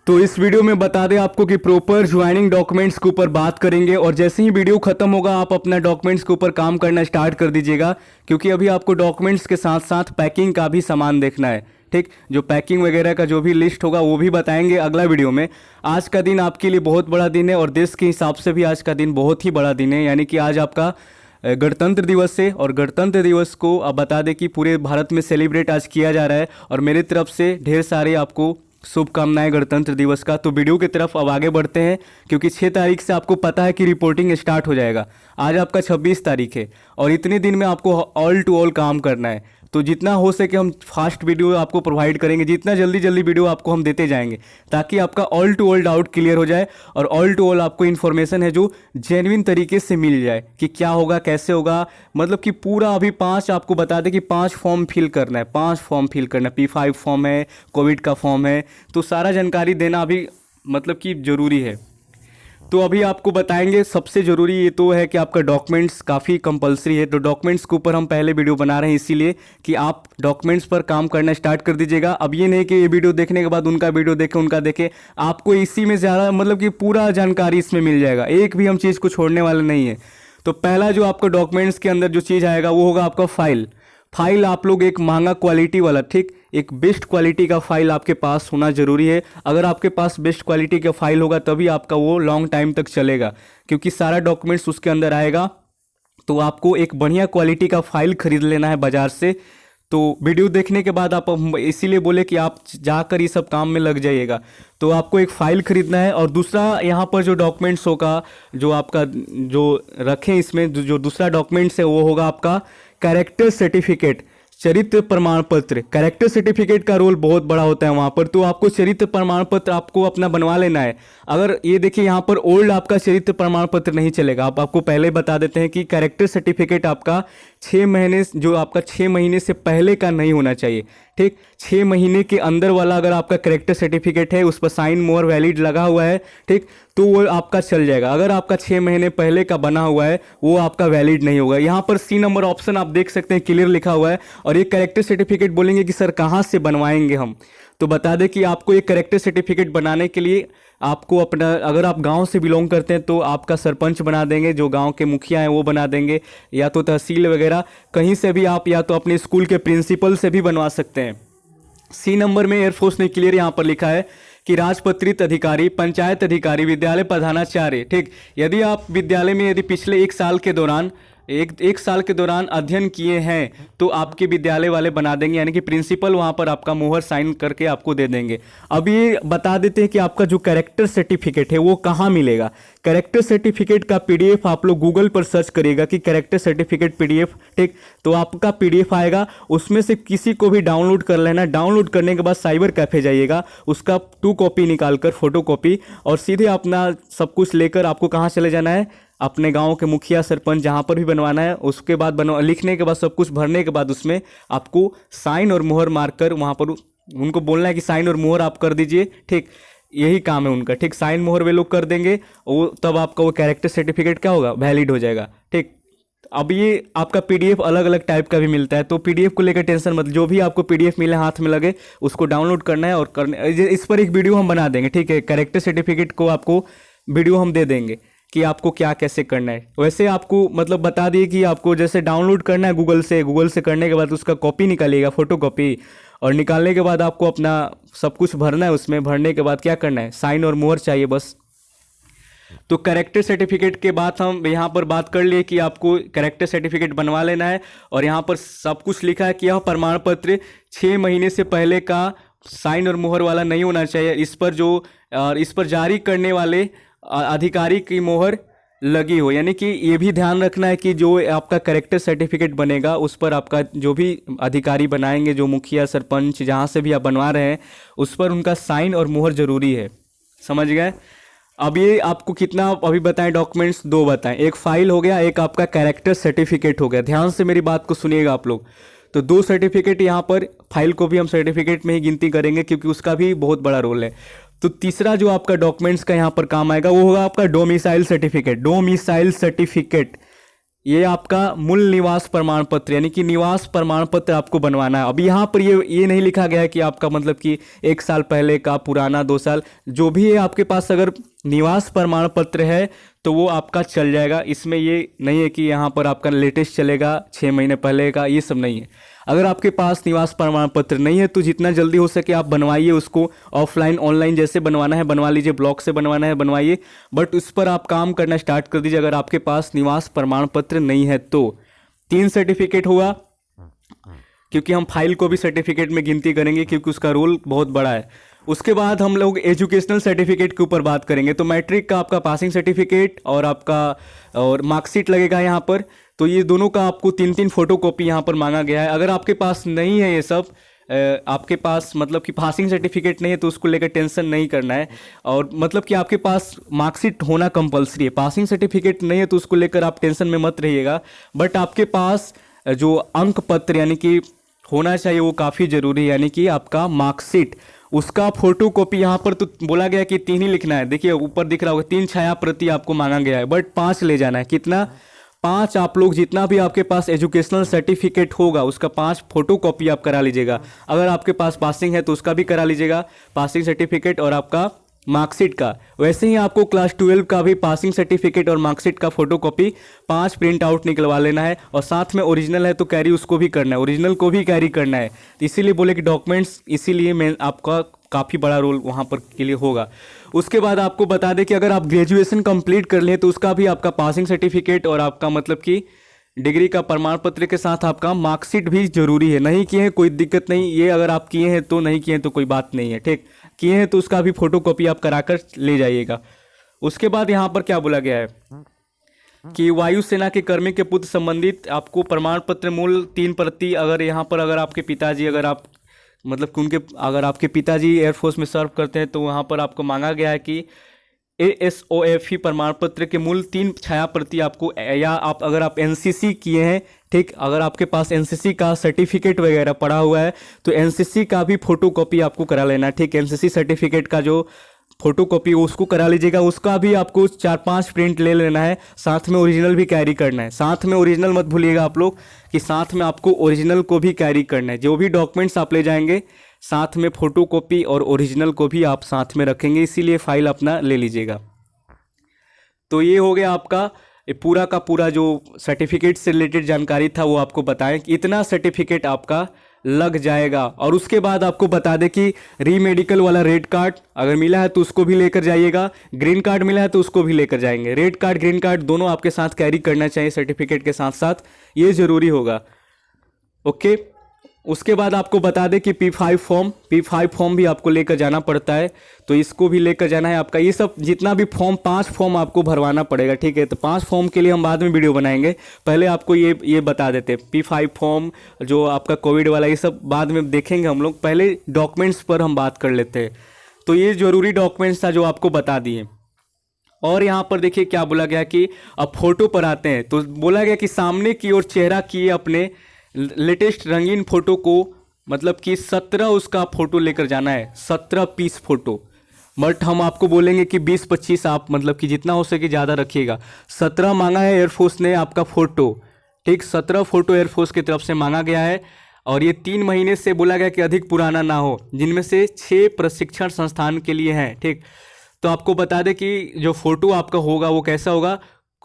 तो इस वीडियो में बता दें आपको कि प्रॉपर ज्वाइनिंग डॉक्यूमेंट्स के ऊपर बात करेंगे और जैसे ही वीडियो खत्म होगा आप अपना डॉक्यूमेंट्स के ऊपर काम करना स्टार्ट कर दीजिएगा, क्योंकि अभी आपको डॉक्यूमेंट्स के साथ साथ पैकिंग का भी सामान देखना है। ठीक, जो पैकिंग वगैरह का जो भी लिस्ट होगा वो भी बताएंगे अगला वीडियो में। आज का दिन आपके लिए बहुत बड़ा दिन है और देश के हिसाब से भी आज का दिन बहुत ही बड़ा दिन है, यानी कि आज आपका गणतंत्र दिवस है। और गणतंत्र दिवस को अब बता दें कि पूरे भारत में सेलिब्रेट आज किया जा रहा है और मेरी तरफ से ढेर सारे आपको शुभकामनाएं गणतंत्र दिवस का। तो वीडियो की तरफ अब आगे बढ़ते हैं, क्योंकि 6 तारीख से आपको पता है कि रिपोर्टिंग स्टार्ट हो जाएगा। आज आपका 26 तारीख है और इतने दिन में आपको ऑल टू ऑल काम करना है। तो जितना हो सके हम फास्ट वीडियो आपको प्रोवाइड करेंगे, जितना जल्दी जल्दी वीडियो आपको हम देते जाएंगे ताकि आपका all to all doubt clear हो जाए और ऑल टू ऑल आपको इन्फॉर्मेशन है जो जेन्युइन तरीके से मिल जाए कि क्या होगा कैसे होगा। मतलब कि पूरा अभी 5 आपको बता दें कि 5 फॉर्म फिल करना है, 5 फॉर्म फिल करना है। P5 फॉर्म है, कोविड का फॉर्म है, तो सारा जानकारी देना अभी मतलब कि ज़रूरी है। तो अभी आपको बताएंगे सबसे ज़रूरी ये तो है कि आपका डॉक्यूमेंट्स काफ़ी कंपलसरी है। तो डॉक्यूमेंट्स के ऊपर हम पहले वीडियो बना रहे हैं इसीलिए कि आप डॉक्यूमेंट्स पर काम करना स्टार्ट कर दीजिएगा। अब ये नहीं कि ये वीडियो देखने के बाद उनका वीडियो देखें उनका देखें, आपको इसी में ज़्यादा मतलब कि पूरा जानकारी इसमें मिल जाएगा, एक भी हम चीज़ को छोड़ने वाले नहीं है। तो पहला जो आपका डॉक्यूमेंट्स के अंदर जो चीज़ आएगा वो होगा आपका फाइल आप लोग एक महंगा क्वालिटी वाला, ठीक, एक बेस्ट क्वालिटी का फाइल आपके पास होना ज़रूरी है। अगर आपके पास बेस्ट क्वालिटी का फाइल होगा तभी आपका वो लॉन्ग टाइम तक चलेगा, क्योंकि सारा डॉक्यूमेंट्स उसके अंदर आएगा। तो आपको एक बढ़िया क्वालिटी का फाइल खरीद लेना है बाज़ार से। तो वीडियो देखने के बाद आप इसीलिए बोले कि आप जाकर ये सब काम में लग जाइएगा। तो आपको एक फ़ाइल खरीदना है और दूसरा यहाँ पर जो डॉक्यूमेंट्स होगा जो आपका जो रखें इसमें जो दूसरा डॉक्यूमेंट्स है वो होगा आपका कैरेक्टर सर्टिफिकेट, चरित्र प्रमाण पत्र। कैरेक्टर सर्टिफिकेट का रोल बहुत बड़ा होता है वहाँ पर, तो आपको चरित्र प्रमाण पत्र आपको अपना बनवा लेना है। अगर ये देखिए यहाँ पर ओल्ड आपका चरित्र प्रमाण पत्र नहीं चलेगा। आपको पहले बता देते हैं कि कैरेक्टर सर्टिफिकेट आपका 6 महीने जो आपका 6 महीने से पहले का नहीं होना चाहिए। ठीक, 6 महीने के अंदर वाला अगर आपका कैरेक्टर सर्टिफिकेट है उस पर साइन मोहर वैलिड लगा हुआ है, ठीक, तो वो आपका चल जाएगा। अगर आपका 6 महीने पहले का बना हुआ है वो आपका वैलिड नहीं होगा। यहाँ पर C नंबर ऑप्शन आप देख सकते हैं क्लियर लिखा हुआ है। और ये कैरेक्टर सर्टिफिकेट बोलेंगे कि सर कहाँ से बनवाएंगे हम, तो बता दें कि आपको एक कैरेक्टर सर्टिफिकेट बनाने के लिए आपको अपना, अगर आप गांव से बिलोंग करते हैं तो आपका सरपंच बना देंगे, जो गांव के मुखिया हैं वो बना देंगे, या तो तहसील वगैरह कहीं से भी आप, या तो अपने स्कूल के प्रिंसिपल से भी बनवा सकते हैं। C नंबर में एयरफोर्स ने क्लियर यहाँ पर लिखा है कि राजपत्रित अधिकारी, पंचायत अधिकारी, विद्यालय प्रधानाचार्य, ठीक, यदि आप विद्यालय में यदि पिछले एक साल के दौरान एक साल के दौरान अध्ययन किए हैं तो आपके विद्यालय वाले बना देंगे, यानी कि प्रिंसिपल वहाँ पर आपका मोहर साइन करके आपको दे देंगे। अब ये बता देते हैं कि आपका जो कैरेक्टर सर्टिफिकेट है वो कहाँ मिलेगा। कैरेक्टर सर्टिफिकेट का PDF आप लोग गूगल पर सर्च करिएगा कि कैरेक्टर सर्टिफिकेट PDF, ठीक, तो आपका PDF आएगा, उसमें से किसी को भी डाउनलोड कर लेना। डाउनलोड करने के बाद साइबर कैफे जाइएगा, उसका 2 कॉपी निकाल कर फोटो कॉपी, और सीधे अपना सब कुछ लेकर आपको कहाँ चले जाना है, अपने गांव के मुखिया सरपंच जहां पर भी बनवाना है उसके बाद लिखने के बाद सब कुछ भरने के बाद उसमें आपको साइन और मोहर मारकर वहां पर उनको बोलना है कि साइन और मोहर आप कर दीजिए। ठीक, यही काम है उनका। ठीक, साइन मोहर वे लोग कर देंगे, वो तब आपका वो कैरेक्टर सर्टिफिकेट क्या होगा, वैलिड हो जाएगा। ठीक, अब ये आपका PDF अलग अलग टाइप का भी मिलता है, तो PDF को लेकर टेंशन मत, जो भी आपको PDF मिले हाथ में लगे उसको डाउनलोड करना है और करने, इस पर एक वीडियो हम बना देंगे। ठीक है, कैरेक्टर सर्टिफिकेट को आपको वीडियो हम दे देंगे कि आपको क्या कैसे करना है। वैसे आपको मतलब बता दिए कि आपको जैसे डाउनलोड करना है गूगल से करने के बाद उसका कॉपी निकालिएगा, फोटो कॉपी, और निकालने के बाद आपको अपना सब कुछ भरना है। उसमें भरने के बाद क्या करना है, साइन और मोहर चाहिए बस। तो कैरेक्टर सर्टिफिकेट के बाद हम यहाँ पर बात कर लिए कि आपको कैरेक्टर सर्टिफिकेट बनवा लेना है, और यहाँ पर सब कुछ लिखा है कि यह प्रमाण पत्र 6 महीने से पहले का साइन और मोहर वाला नहीं होना चाहिए। इस पर जारी करने वाले अधिकारी की मोहर लगी हो, यानी कि ये भी ध्यान रखना है कि जो आपका कैरेक्टर सर्टिफिकेट बनेगा उस पर आपका जो भी अधिकारी बनाएंगे, जो मुखिया सरपंच जहाँ से भी आप बनवा रहे हैं, उस पर उनका साइन और मोहर जरूरी है। समझ गए। अब ये आपको कितना अभी बताएं, डॉक्यूमेंट्स 2 बताएं, एक फाइल हो गया, एक आपका कैरेक्टर सर्टिफिकेट हो गया। ध्यान से मेरी बात को सुनिएगा आप लोग। तो 2 सर्टिफिकेट यहाँ पर, फाइल को भी हम सर्टिफिकेट में ही गिनती करेंगे क्योंकि उसका भी बहुत बड़ा रोल है। तो तीसरा जो आपका डॉक्यूमेंट्स का यहाँ पर काम आएगा वो होगा आपका डोमिसाइल सर्टिफिकेट। ये आपका मूल निवास प्रमाण पत्र यानी कि निवास प्रमाण पत्र आपको बनवाना है। अब यहाँ पर ये नहीं लिखा गया है कि आपका मतलब कि 1 साल पहले का, पुराना, 2 साल, जो भी है आपके पास अगर निवास प्रमाण पत्र है तो वो आपका चल जाएगा। इसमें ये नहीं है कि यहाँ पर आपका लेटेस्ट चलेगा, 6 महीने पहले का, ये सब नहीं है। अगर आपके पास निवास प्रमाण पत्र नहीं है तो जितना जल्दी हो सके आप बनवाइए उसको। ऑफलाइन ऑनलाइन जैसे बनवाना है बनवा लीजिए, ब्लॉक से बनवाना है बनवाइए, बट उस पर आप काम करना स्टार्ट कर दीजिए अगर आपके पास निवास प्रमाण पत्र नहीं है तो। 3 सर्टिफिकेट होगा, क्योंकि हम फाइल को भी सर्टिफिकेट में गिनती करेंगे क्योंकि उसका रोल बहुत बड़ा है। उसके बाद हम लोग एजुकेशनल सर्टिफिकेट के ऊपर बात करेंगे। तो मैट्रिक का आपका पासिंग सर्टिफिकेट और आपका और मार्कशीट लगेगा यहाँ पर। तो ये दोनों का आपको 3-3 फोटो कॉपी यहाँ पर मांगा गया है। अगर आपके पास नहीं है ये सब, आपके पास मतलब कि पासिंग सर्टिफिकेट नहीं है तो उसको लेकर टेंशन नहीं करना है। और मतलब कि आपके पास मार्कशीट होना कंपलसरी है, पासिंग सर्टिफिकेट नहीं है तो उसको लेकर आप टेंशन में मत रहिएगा। बट आपके पास जो अंक पत्र यानी कि होना चाहिए वो काफ़ी ज़रूरी है, यानी कि आपका मार्कशीट, उसका फोटो कॉपी। यहाँ पर तो बोला गया कि 3 ही लिखना है, देखिए ऊपर दिख रहा होगा 3 छाया प्रति आपको मांगा गया है, बट 5 ले जाना है। कितना? 5। आप लोग जितना भी आपके पास एजुकेशनल सर्टिफिकेट होगा उसका 5 फोटो कॉपी आप करा लीजिएगा। अगर आपके पास पासिंग है तो उसका भी करा लीजिएगा, पासिंग सर्टिफिकेट और आपका मार्कशीट का। वैसे ही आपको क्लास 12 का भी पासिंग सर्टिफिकेट और मार्कशीट का फोटो कॉपी 5 प्रिंट आउट निकलवा लेना है। और साथ में ओरिजिनल है तो कैरी उसको भी करना है, ओरिजिनल को भी कैरी करना है। तो इसीलिए बोले कि डॉक्यूमेंट्स, इसीलिए मैं आपका काफ़ी बड़ा रोल वहाँ पर के लिए होगा। उसके बाद आपको बता दें कि अगर आप ग्रेजुएशन कंप्लीट कर लें तो उसका भी आपका पासिंग सर्टिफिकेट और आपका मतलब कि डिग्री का प्रमाण पत्र के साथ आपका मार्कशीट भी जरूरी है। नहीं किए हैं कोई दिक्कत नहीं, ये अगर आप किए हैं तो, नहीं किए हैं तो कोई बात नहीं है, ठीक। किए हैं तो उसका भी फोटो कॉपी आप कराकर ले जाइएगा। उसके बाद यहाँ पर क्या बोला गया है कि वायुसेना के कर्मी के पुत्र संबंधित आपको प्रमाण पत्र मूल 3 प्रति, अगर यहाँ पर अगर आपके पिताजी, अगर आप मतलब कि उनके, अगर आपके पिताजी एयरफोर्स में सर्व करते हैं तो वहाँ पर आपको मांगा गया है कि ASOFE प्रमाण पत्र के मूल 3 छाया प्रति आपको, या आप अगर आप NCC किए हैं, ठीक, अगर आपके पास NCC का सर्टिफिकेट वगैरह पड़ा हुआ है तो NCC का भी फोटो कॉपी आपको करा लेना, ठीक। NCC सर्टिफिकेट का जो फोटो कॉपी उसको करा लीजिएगा, उसका भी आपको 4-5 प्रिंट ले लेना है। साथ में ओरिजिनल भी कैरी करना है, साथ में ओरिजिनल मत भूलिएगा आप लोग कि साथ में आपको ओरिजिनल को भी कैरी करना है। जो भी डॉक्यूमेंट्स आप ले जाएंगे साथ में फोटो कॉपी और ओरिजिनल को भी आप साथ में रखेंगे, इसीलिए फाइल अपना ले लीजिएगा। तो ये हो गया आपका ये पूरा का पूरा जो सर्टिफिकेट से रिलेटेड जानकारी था वो आपको बताएं कि इतना सर्टिफिकेट आपका लग जाएगा। और उसके बाद आपको बता दें कि री मेडिकल वाला रेड कार्ड अगर मिला है तो उसको भी लेकर जाइएगा, ग्रीन कार्ड मिला है तो उसको भी लेकर जाएंगे। रेड कार्ड ग्रीन कार्ड दोनों आपके साथ कैरी करना चाहिए सर्टिफिकेट के साथ साथ, ये ज़रूरी होगा, ओके। उसके बाद आपको बता दें कि P5 फॉर्म भी आपको लेकर जाना पड़ता है, तो इसको भी लेकर जाना है आपका। ये सब जितना भी फॉर्म 5 फॉर्म आपको भरवाना पड़ेगा, ठीक है। तो 5 फॉर्म के लिए हम बाद में वीडियो बनाएंगे, पहले आपको ये बता देते हैं। P5 फॉर्म जो आपका कोविड वाला, ये सब बाद में देखेंगे हम लोग, पहले डॉक्यूमेंट्स पर हम बात कर लेते हैं। तो ये जरूरी डॉक्यूमेंट्स था जो आपको बता दिए। और यहाँ पर देखिए क्या बोला गया कि अब फोटो पर आते हैं। तो बोला गया कि सामने की ओर चेहरा किए अपने लेटेस्ट रंगीन फोटो को, मतलब कि 17 उसका फोटो लेकर जाना है, 17 पीस फोटो। बट हम आपको बोलेंगे कि 20-25 आप मतलब कि जितना हो सके ज़्यादा रखिएगा। 17 मांगा है एयरफोर्स ने आपका फ़ोटो, ठीक। 17 फोटो एयरफोर्स की तरफ से मांगा गया है। और ये 3 महीने से बोला गया कि अधिक पुराना ना हो, जिनमें से 6 प्रशिक्षण संस्थान के लिए हैं, ठीक। तो आपको बता दें कि जो फ़ोटो आपका होगा वो कैसा होगा।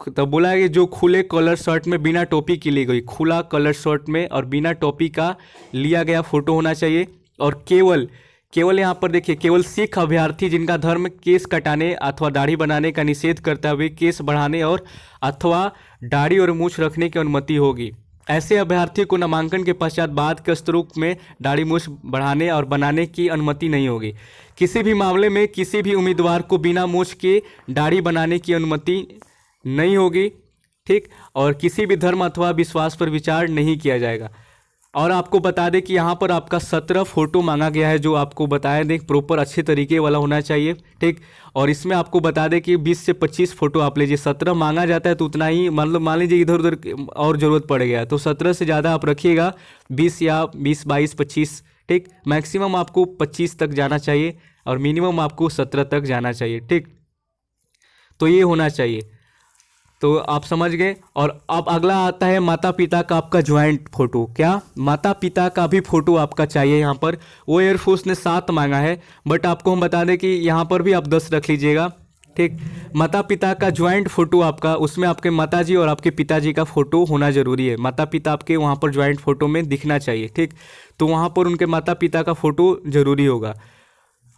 तो बोला है कि जो खुले कलर शर्ट में बिना टोपी की ली गई, खुला कलर शर्ट में और बिना टोपी का लिया गया फोटो होना चाहिए। और केवल यहाँ पर देखिए, केवल सिख अभ्यर्थी जिनका धर्म केस कटाने अथवा दाढ़ी बनाने का निषेध करता हुए केस बढ़ाने और अथवा दाढ़ी और मूछ रखने की अनुमति होगी। ऐसे अभ्यर्थी को नामांकन के पश्चात बाद के स्तरों में दाढ़ी मूछ बढ़ाने और बनाने की अनुमति नहीं होगी। किसी भी मामले में किसी भी उम्मीदवार को बिना मूछ के दाढ़ी बनाने की अनुमति नहीं होगी, ठीक। और किसी भी धर्म अथवा विश्वास पर विचार नहीं किया जाएगा। और आपको बता दें कि यहाँ पर आपका 17 फोटो मांगा गया है, जो आपको बताया दें प्रॉपर अच्छे तरीके वाला होना चाहिए, ठीक। और इसमें आपको बता दें कि 20 से 25 फोटो आप लीजिए। 17 मांगा जाता है तो उतना ही, मतलब मान लीजिए इधर उधर और ज़रूरत पड़ गया तो 17 से ज़्यादा आप रखिएगा, 20 या 20, 22, 25, ठीक। मैक्सिमम आपको 25 तक जाना चाहिए और मिनिमम आपको 17 तक जाना चाहिए, ठीक। तो ये होना चाहिए। तो आप समझ गए। और अब अगला आता है माता पिता का आपका ज्वाइंट फोटो। क्या माता पिता का भी फोटो आपका चाहिए यहाँ पर। वो एयरफोर्स ने 7 मांगा है, बट आपको हम बता दें कि यहाँ पर भी आप 10 रख लीजिएगा, ठीक। माता पिता का ज्वाइंट फोटो आपका, उसमें आपके माताजी और आपके पिताजी का फोटो होना जरूरी है। माता पिता आपके वहाँ पर ज्वाइंट फोटो में दिखना चाहिए, ठीक। तो वहाँ पर उनके माता पिता का फोटो जरूरी होगा।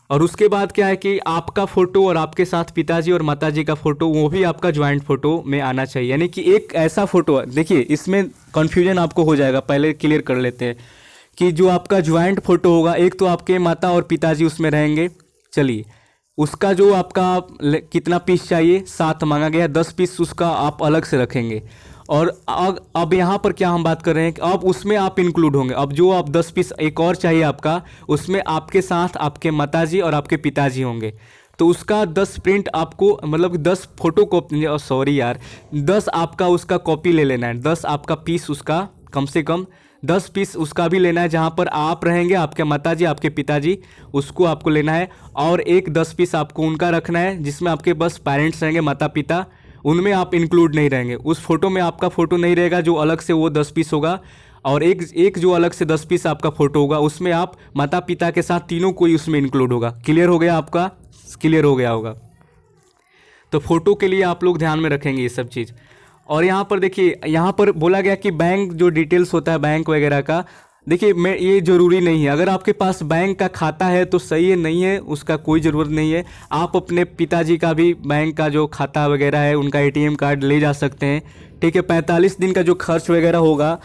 और उसके बाद क्या है कि आपका फोटो और आपके साथ पिताजी और माताजी का फोटो वो भी आपका ज्वाइंट फोटो में आना चाहिए। यानी कि एक ऐसा फोटो, देखिए इसमें कन्फ्यूजन आपको हो जाएगा, पहले क्लियर कर लेते हैं कि जो आपका ज्वाइंट फोटो होगा, एक तो आपके माता और पिताजी उसमें रहेंगे, चलिए उसका जो आपका कितना पीस चाहिए, 7 मांगा गया, 10 पीस उसका आप अलग से रखेंगे। और अब यहाँ पर क्या हम बात कर रहे हैं कि अब उसमें आप इंक्लूड होंगे। अब जो आप 10 पीस एक और चाहिए आपका, उसमें आपके साथ आपके माताजी और आपके पिताजी होंगे। तो उसका 10 प्रिंट आपको, मतलब 10 फोटो कॉपी, सॉरी यार, 10 आपका उसका कॉपी ले लेना है। 10 आपका पीस उसका, कम से कम 10 पीस उसका भी लेना है, जहाँ पर आप रहेंगे, आपके माताजी आपके पिताजी, उसको आपको लेना है। और एक 10 पीस आपको उनका रखना है जिसमें आपके बस पेरेंट्स रहेंगे, माता पिता, उनमें आप इंक्लूड नहीं रहेंगे। उस फोटो में आपका फोटो नहीं रहेगा, जो अलग से वो 10 पीस होगा। और एक जो अलग से 10 पीस आपका फोटो होगा, उसमें आप माता पिता के साथ तीनों कोई उसमें इंक्लूड होगा। क्लियर हो गया आपका? क्लियर हो गया होगा। तो फोटो के लिए आप लोग ध्यान में रखेंगे ये सब चीज़। और यहाँ पर देखिए, यहाँ पर बोला गया कि बैंक जो डिटेल्स होता है बैंक वगैरह का, देखिए मैं ये ज़रूरी नहीं है। अगर आपके पास बैंक का खाता है तो सही है, नहीं है उसका कोई ज़रूरत नहीं है। आप अपने पिताजी का भी बैंक का जो खाता वगैरह है, उनका एटीएम कार्ड ले जा सकते हैं, ठीक है। 45 दिन का जो खर्च वगैरह होगा,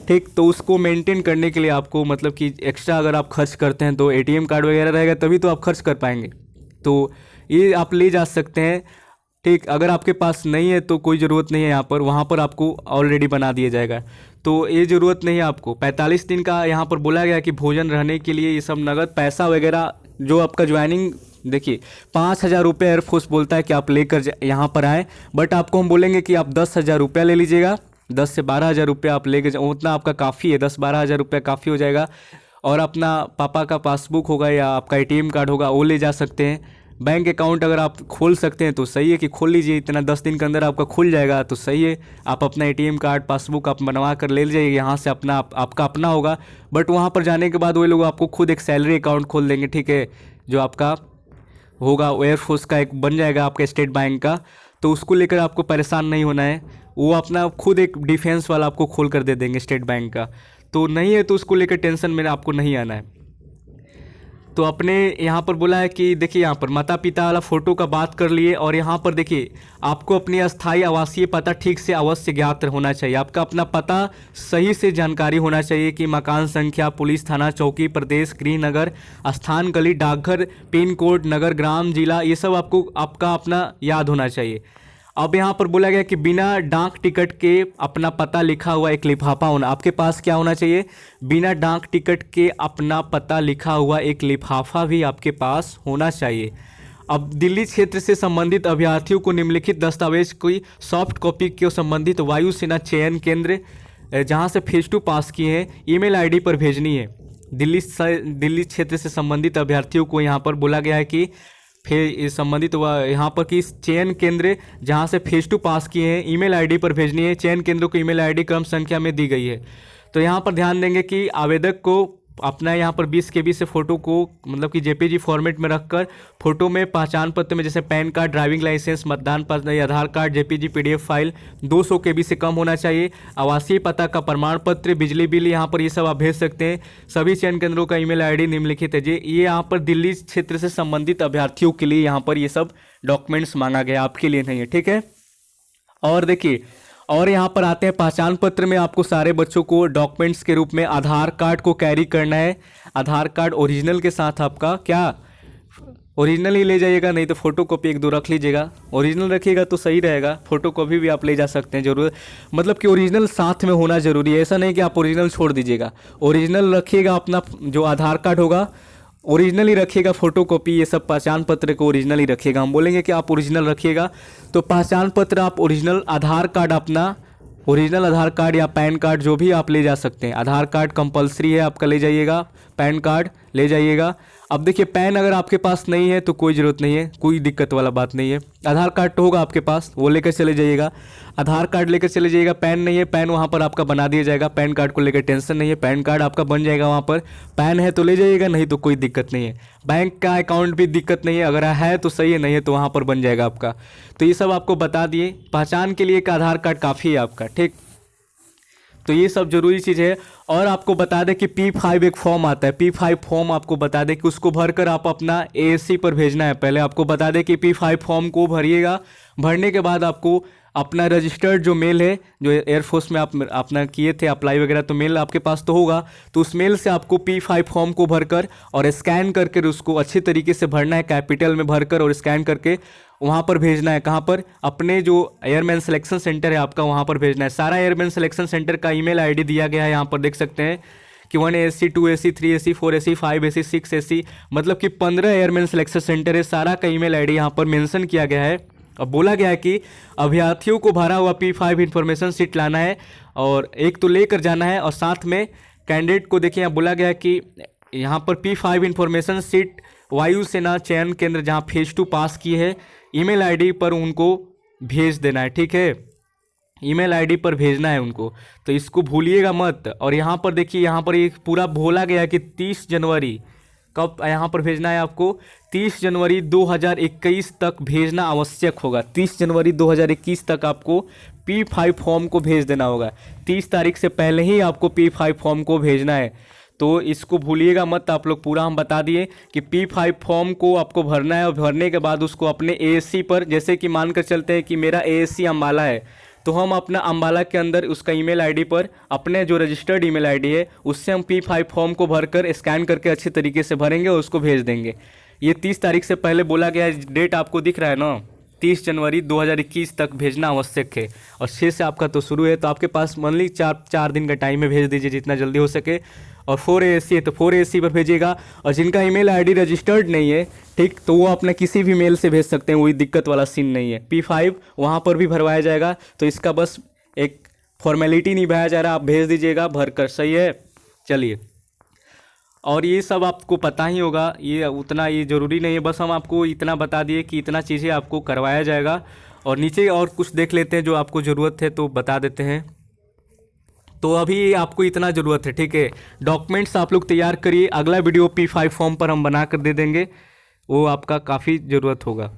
ठीक, तो उसको मेंटेन करने के लिए आपको, मतलब कि एक्स्ट्रा अगर आप खर्च करते हैं तो एटीएम कार्ड वगैरह रहेगा, तभी तो आप खर्च कर पाएंगे। तो ये आप ले जा सकते हैं, ठीक। अगर आपके पास नहीं है तो कोई ज़रूरत नहीं है, यहाँ पर वहाँ पर आपको ऑलरेडी बना दिया जाएगा, तो ये ज़रूरत नहीं है आपको। 45 दिन का यहाँ पर बोला गया कि भोजन, रहने के लिए ये सब नगद पैसा वगैरह जो आपका ज्वाइनिंग, देखिए 5,000 रुपये एयरफोर्स बोलता है कि आप लेकर यहाँ पर आएँ, बट आपको हम बोलेंगे कि आप 10,000 रुपया ले लीजिएगा। 10 से 12,000 रुपया आप लेकर उतना आपका काफ़ी है, 10-12 हज़ार रुपया काफ़ी हो जाएगा। और अपना पापा का पासबुक होगा या आपका एटीएम कार्ड होगा, वो ले जा सकते हैं। बैंक अकाउंट अगर आप खोल सकते हैं तो सही है कि खोल लीजिए, इतना 10 दिन के अंदर आपका खुल जाएगा तो सही है। आप अपना एटीएम कार्ड पासबुक आप बनवा कर ले लीजिए, यहाँ से अपना आपका अपना होगा। बट वहाँ पर जाने के बाद वो लोग आपको खुद एक सैलरी अकाउंट खोल देंगे, ठीक है, जो आपका होगा एयरफोर्स का एक बन जाएगा आपका स्टेट बैंक का। तो उसको लेकर आपको परेशान नहीं होना है, वो अपना खुद एक डिफेंस वाला आपको खोल कर दे देंगे स्टेट बैंक का। तो नहीं है तो उसको लेकर टेंशन में आपको नहीं आना है। तो अपने यहाँ पर बोला है कि देखिए यहाँ पर माता पिता वाला फ़ोटो का बात कर लिए। और यहाँ पर देखिए आपको अपनी अस्थायी आवासीय पता ठीक से अवश्य ज्ञात होना चाहिए। आपका अपना पता सही से जानकारी होना चाहिए कि मकान संख्या, पुलिस थाना, चौकी, प्रदेश, गृह नगर, स्थान, गली, डाकघर, पिन कोड, नगर, ग्राम, जिला, ये सब आपको आपका अपना याद होना चाहिए। अब यहाँ पर बोला गया कि बिना डाक टिकट के अपना पता लिखा हुआ एक लिफाफा होना आपके पास क्या होना चाहिए, बिना डाक टिकट के अपना पता लिखा हुआ एक लिफाफा भी आपके पास होना चाहिए। अब दिल्ली क्षेत्र से संबंधित अभ्यर्थियों को निम्नलिखित दस्तावेज की सॉफ्ट कॉपी के संबंधित वायुसेना चयन केंद्र जहाँ से फेज 2 पास किए हैं ईमेल आईडी पर भेजनी है। दिल्ली क्षेत्र से संबंधित अभ्यर्थियों को यहाँ पर बोला गया है कि फिर संबंधित यहाँ पर कि चयन केंद्र जहाँ से फेज 2 पास किए हैं ईमेल आईडी पर भेजनी है। चयन केंद्रों को ईमेल आईडी क्रम संख्या में दी गई है। तो यहाँ पर ध्यान देंगे कि आवेदक को अपना यहाँ पर 20 KB से फ़ोटो को, मतलब कि JPG फॉर्मेट में रखकर फ़ोटो में पहचान पत्र में जैसे पैन कार्ड, ड्राइविंग लाइसेंस, मतदान पत्र, Aadhaar card, JPG PDF file 200 KB से कम होना चाहिए। आवासीय पता का प्रमाण पत्र, बिजली बिल, यहाँ पर ये सब आप भेज सकते हैं। सभी चयन केंद्रों का ईमेल आईडी निम्नलिखित है। ये यहाँ पर दिल्ली क्षेत्र से संबंधित अभ्यर्थियों के लिए यहाँ पर ये सब डॉक्यूमेंट्स मांगा गया, आपके लिए नहीं है, ठीक है। और देखिए, और यहाँ पर आते हैं पहचान पत्र में आपको सारे बच्चों को डॉक्यूमेंट्स के रूप में आधार कार्ड को कैरी करना है। आधार कार्ड ओरिजिनल के साथ आपका क्या ओरिजिनल ही ले जाइएगा, नहीं तो फोटो कॉपी 1-2 रख लीजिएगा। ओरिजिनल रखिएगा तो सही रहेगा, फोटो कॉपी भी आप ले जा सकते हैं जरूर, मतलब कि ओरिजिनल साथ में होना जरूरी है। ऐसा नहीं कि आप ओरिजिनल छोड़ दीजिएगा, ओरिजिनल रखिएगा। अपना जो आधार कार्ड होगा ओरिजिनल ही रखिएगा, फोटो कॉपी ये सब पहचान पत्र को ओरिजिनल ही रखिएगा। हम बोलेंगे कि आप ओरिजिनल रखिएगा, तो पहचान पत्र आप ओरिजिनल, आधार कार्ड अपना ओरिजिनल आधार कार्ड या पैन कार्ड जो भी आप ले जा सकते हैं। आधार कार्ड कंपलसरी है आपका, ले जाइएगा। पैन कार्ड ले जाइएगा। अब देखिए पैन अगर आपके पास नहीं है तो कोई ज़रूरत नहीं है, कोई दिक्कत वाला बात नहीं है। आधार कार्ड तो होगा आपके पास, वो लेकर चले जाइएगा, आधार कार्ड लेकर चले जाइएगा। पैन नहीं है, पैन वहाँ पर आपका बना दिया जाएगा, पैन कार्ड को लेकर टेंशन नहीं है, पैन कार्ड आपका बन जाएगा वहाँ पर। पैन है तो ले जाइएगा, नहीं तो कोई दिक्कत नहीं है। बैंक का अकाउंट भी दिक्कत नहीं है, अगर है तो सही है, नहीं है तो वहाँ पर बन जाएगा आपका। तो ये सब आपको बता दिए, पहचान के लिए एक आधार कार्ड काफ़ी है आपका, ठीक। तो ये सब जरूरी चीज़ है। और आपको बता दें कि P5 एक फॉर्म आता है, P5 फॉर्म आपको बता दें कि उसको भरकर आप अपना ASC पर भेजना है। पहले आपको बता दें कि P5 फॉर्म को भरिएगा, भरने के बाद आपको अपना रजिस्टर्ड जो मेल है, जो एयरफोर्स में आप अपना किए थे अप्लाई वगैरह, तो मेल आपके पास तो होगा, तो उस मेल से आपको P5 फॉर्म को भरकर और स्कैन करके उसको अच्छे तरीके से भरना है, कैपिटल में भरकर और स्कैन करके वहाँ पर भेजना है। कहाँ पर? अपने जो एयरमैन सिलेक्शन सेंटर है आपका, वहाँ पर भेजना है। सारा एयरमैन सिलेक्शन सेंटर का ईमेल आईडी दिया गया है, यहाँ पर देख सकते हैं कि 1AC 2AC 3AC 4AC 5AC 6AC, मतलब कि 15 एयरमैन सिलेक्शन सेंटर है। सारा का ईमेल आईडी यहाँ पर मेंशन किया गया है। अब बोला गया है कि अभ्यर्थियों को भरा हुआ P5 इन्फॉर्मेशन सीट लाना है और एक तो लेकर जाना है, और साथ में कैंडिडेट को देखिए यहाँ बोला गया है कि यहाँ पर P5 इन्फॉर्मेशन सीट वायुसेना चयन केंद्र जहाँ फेज 2 पास की है, ईमेल आईडी पर उनको भेज देना है, ठीक है। ईमेल आईडी पर भेजना है उनको, तो इसको भूलिएगा मत। और यहाँ पर देखिए, यहाँ पर एक पूरा बोला गया है कि 30 जनवरी, कब यहाँ पर भेजना है आपको? 30 जनवरी 2021 तक भेजना आवश्यक होगा। 30 जनवरी 2021 तक आपको P5 फॉर्म को भेज देना होगा। 30 तारीख से पहले ही आपको P5 फॉर्म को भेजना है, तो इसको भूलिएगा मत। आप लोग पूरा हम बता दिए कि P5 फॉर्म को आपको भरना है, और भरने के बाद उसको अपने ASC पर, जैसे कि मानकर चलते हैं कि मेरा ASC अम्बाला है, तो हम अपना अम्बाला के अंदर उसका ईमेल आईडी पर अपने जो रजिस्टर्ड ईमेल आईडी है उससे हम P5 फॉर्म को भरकर स्कैन करके अच्छे तरीके से भरेंगे और उसको भेज देंगे। ये 30 तारीख से पहले बोला गया है, डेट आपको दिख रहा है ना, 30 जनवरी 2021 तक भेजना आवश्यक है। और 6 से आपका तो शुरू है, तो आपके पास मान ली 4 दिन का टाइम में भेज दीजिए जितना जल्दी हो सके। और 4ASC है तो 4ASC पर भेजिएगा। और जिनका ईमेल आईडी रजिस्टर्ड नहीं है, ठीक, तो वो अपने किसी भी मेल से भेज सकते हैं, कोई दिक्कत वाला सीन नहीं है। P5 वहाँ पर भी भरवाया जाएगा, तो इसका बस एक फॉर्मेलिटी निभाया जा रहा है, आप भेज दीजिएगा भरकर, सही है। चलिए, और ये सब आपको पता ही होगा, ये उतना ये ज़रूरी नहीं है, बस हम आपको इतना बता दिए कि इतना चीज़ें आपको करवाया जाएगा। और नीचे और कुछ देख लेते हैं जो आपको ज़रूरत है, तो बता देते हैं। तो अभी आपको इतना ज़रूरत है, ठीक है। डॉक्यूमेंट्स आप लोग तैयार करिए, अगला वीडियो P5 फॉर्म पर हम बना कर दे देंगे, वो आपका काफ़ी ज़रूरत होगा।